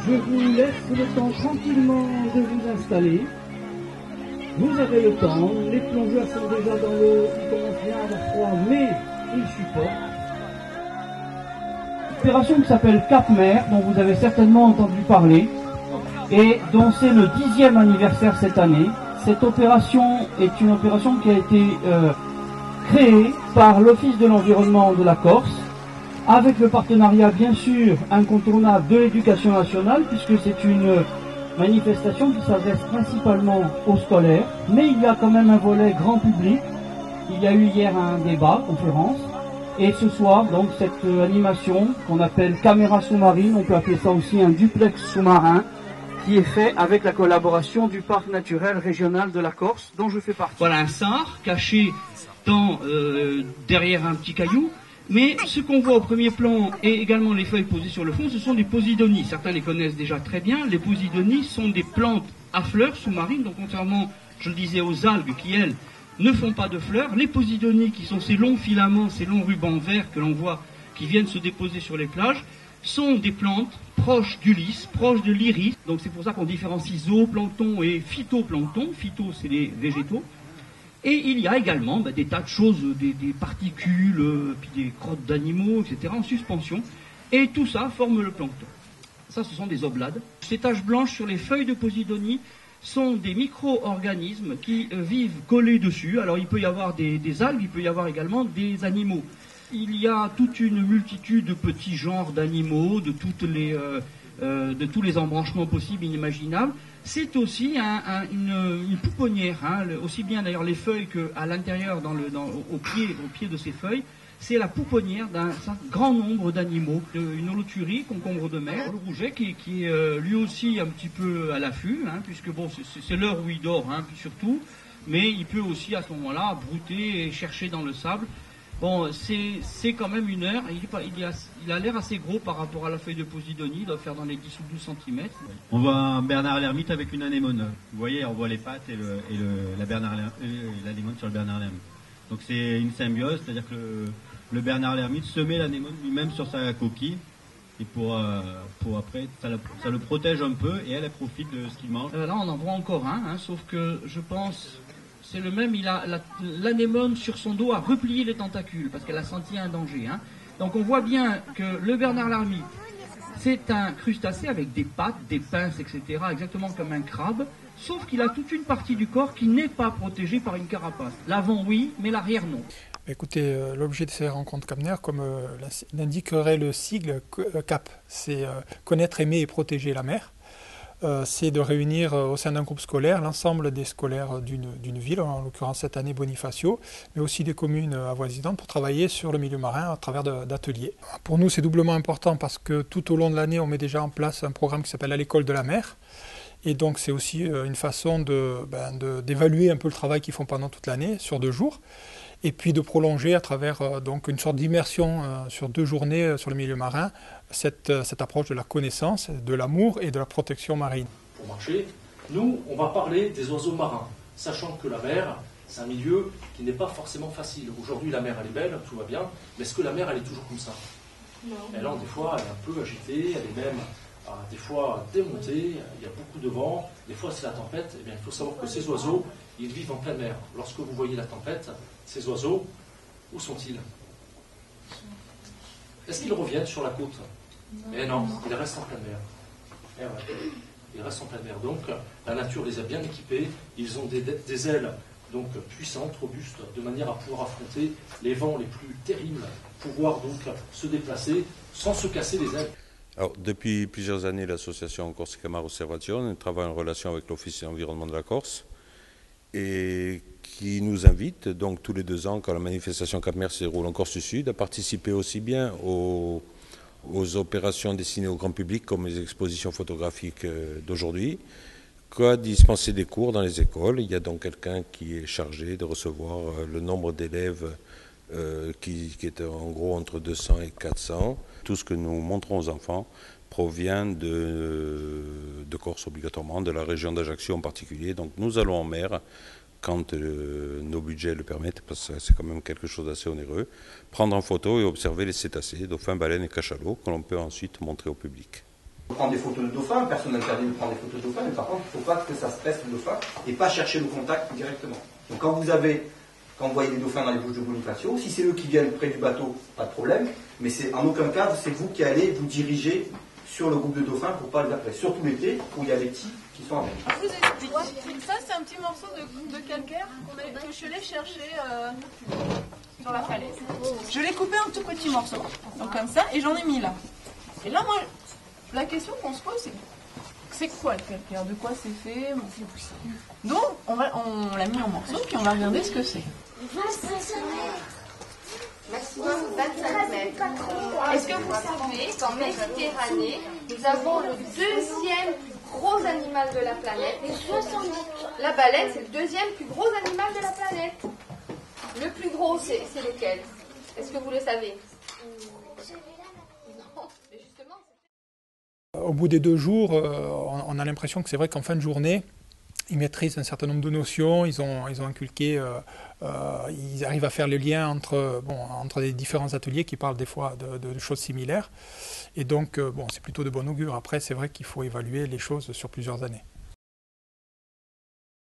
Je vous laisse le temps tranquillement de vous installer. Vous avez le temps, les plongeurs sont déjà dans l'eau, ils commencent bien à avoir froid, mais ils supportent. Opération qui s'appelle Cap-Mer, dont vous avez certainement entendu parler, et dont c'est le 10e anniversaire cette année. Cette opération est une opération qui a été créée par l'Office de l'environnement de la Corse, avec le partenariat bien sûr incontournable de l'Éducation nationale, puisque c'est une manifestation qui s'adresse principalement aux scolaires, mais il y a quand même un volet grand public. Il y a eu hier un débat, conférence, et ce soir, donc, cette animation qu'on appelle caméra sous-marine, on peut appeler ça aussi un duplex sous-marin, qui est fait avec la collaboration du parc naturel régional de la Corse, dont je fais partie. Voilà un sar caché derrière un petit caillou. Mais ce qu'on voit au premier plan et également les feuilles posées sur le fond, ce sont des posidonies. Certains les connaissent déjà très bien. Les posidonies sont des plantes à fleurs sous-marines, donc contrairement, je le disais, aux algues qui, elles, ne font pas de fleurs. Les posidonies, qui sont ces longs filaments, ces longs rubans verts que l'on voit, qui viennent se déposer sur les plages, sont des plantes proches du lys, proches de l'iris. Donc c'est pour ça qu'on différencie zooplancton et phytoplancton. Phyto, c'est les végétaux. Et il y a également des tas de choses, des particules, puis des crottes d'animaux, etc. en suspension. Et tout ça forme le plancton. Ça, ce sont des oblades. Ces taches blanches sur les feuilles de posidonie sont des micro-organismes qui vivent collés dessus. Alors il peut y avoir des algues, il peut y avoir également des animaux. Il y a toute une multitude de petits genres d'animaux, de tous les embranchements possibles, inimaginables. C'est aussi une pouponnière, aussi bien d'ailleurs les feuilles qu'à l'intérieur, au pied de ces feuilles, c'est la pouponnière d'un grand nombre d'animaux. Une holoturie, concombre de mer, le rouget, qui est lui aussi un petit peu à l'affût, puisque bon, c'est l'heure où il dort, surtout, mais il peut aussi à ce moment-là brouter et chercher dans le sable. Bon, c'est quand même une heure. Il a l'air assez gros par rapport à la feuille de posidonie. Il doit faire dans les 10 ou 12 cm. On voit un Bernard l'ermite avec une anémone. Vous voyez, on voit les pattes et l'anémone sur le Bernard l'ermite. Donc c'est une symbiose, c'est-à-dire que le Bernard l'ermite se met l'anémone lui-même sur sa coquille. Et pour après, ça le protège un peu et elle profite de ce qu'il mange. Là, on en voit encore un, sauf que je pense... C'est le même, il a l'anémone sur son dos à replier les tentacules parce qu'elle a senti un danger. Donc on voit bien que le Bernard l'ermite, c'est un crustacé avec des pattes, des pinces, etc., exactement comme un crabe, sauf qu'il a toute une partie du corps qui n'est pas protégée par une carapace. L'avant oui, mais l'arrière non. Écoutez, l'objet de ces rencontres Cap-Mer, comme l'indiquerait le sigle CAP, c'est connaître, aimer et protéger la mer. C'est de réunir au sein d'un groupe scolaire l'ensemble des scolaires d'une ville, en l'occurrence cette année Bonifacio, mais aussi des communes avoisinantes pour travailler sur le milieu marin à travers d'ateliers. Pour nous, c'est doublement important parce que tout au long de l'année, on met déjà en place un programme qui s'appelle à l'école de la mer. Et donc, c'est aussi une façon d'évaluer un peu le travail qu'ils font pendant toute l'année, sur 2 jours. Et puis de prolonger à travers donc une sorte d'immersion sur 2 journées sur le milieu marin, cette approche de la connaissance, de l'amour et de la protection marine. Pour marcher, nous, on va parler des oiseaux marins, sachant que la mer, c'est un milieu qui n'est pas forcément facile. Aujourd'hui, la mer, elle est belle, tout va bien, mais est-ce que la mer, elle est toujours comme ça? Non. Elle, des fois, elle est un peu agitée, elle est même des fois démontée, il y a beaucoup de vent, des fois c'est la tempête. Eh bien, il faut savoir que ces oiseaux, ils vivent en pleine mer. Lorsque vous voyez la tempête, ces oiseaux, où sont-ils? Est-ce qu'ils reviennent sur la côte? Eh non, ils restent en pleine mer. Eh ouais, ils restent en pleine mer. Donc, la nature les a bien équipés. Ils ont des ailes donc puissantes, robustes, de manière à pouvoir affronter les vents les plus terribles, pouvoir donc se déplacer sans se casser les ailes. Alors, depuis plusieurs années, l'association Corsica Mar Osservation travaille en relation avec l'Office de l'environnement de la Corse et qui nous invite, donc tous les 2 ans, quand la manifestation Cap-Mer se déroule en Corse du Sud, à participer aussi bien aux opérations destinées au grand public, comme les expositions photographiques d'aujourd'hui, qu'à dispenser des cours dans les écoles. Il y a donc quelqu'un qui est chargé de recevoir le nombre d'élèves qui est en gros entre 200 et 400. Tout ce que nous montrons aux enfants provient de Corse obligatoirement, de la région d'Ajaccio en particulier. Donc nous allons en mer quand nos budgets le permettent, parce que c'est quand même quelque chose d'assez onéreux, prendre en photo et observer les cétacés, dauphins, baleines et cachalots, que l'on peut ensuite montrer au public. Prendre des photos de dauphins, personne n'interdit de prendre des photos de dauphins, mais par contre, il ne faut pas que ça stresse le dauphin et pas chercher le contact directement. Donc quand vous voyez des dauphins dans les bouches de Bonifacio, si c'est eux qui viennent près du bateau, pas de problème, mais c'est en aucun cas, c'est vous qui allez vous diriger sur le groupe de dauphins pour pas les appeler. Surtout l'été, où il y a les petits qui sont avec. Je vous explique. Ça, c'est un petit morceau de calcaire que je suis allée chercher sur la falaise. Je l'ai coupé en tout petits morceaux, donc comme ça, et j'en ai mis là. Et là, moi, la question qu'on se pose, c'est quoi le calcaire? De quoi c'est fait? Donc, on l'a mis en morceaux, puis on va regarder ce que c'est. 25 mètres. Maximum 25 mètres. Est-ce que vous savez qu'en Méditerranée, nous avons le deuxième plus gros animal de la planète? La baleine, c'est le deuxième plus gros animal de la planète. Le plus gros, c'est lequel? Est-ce que vous le savez? Non, mais justement... Au bout des 2 jours, on a l'impression que c'est vrai qu'en fin de journée, ils maîtrisent un certain nombre de notions, ils ont inculqué, ils arrivent à faire le lien entre les différents ateliers qui parlent des fois de choses similaires. Et donc, c'est plutôt de bon augure. Après, c'est vrai qu'il faut évaluer les choses sur plusieurs années.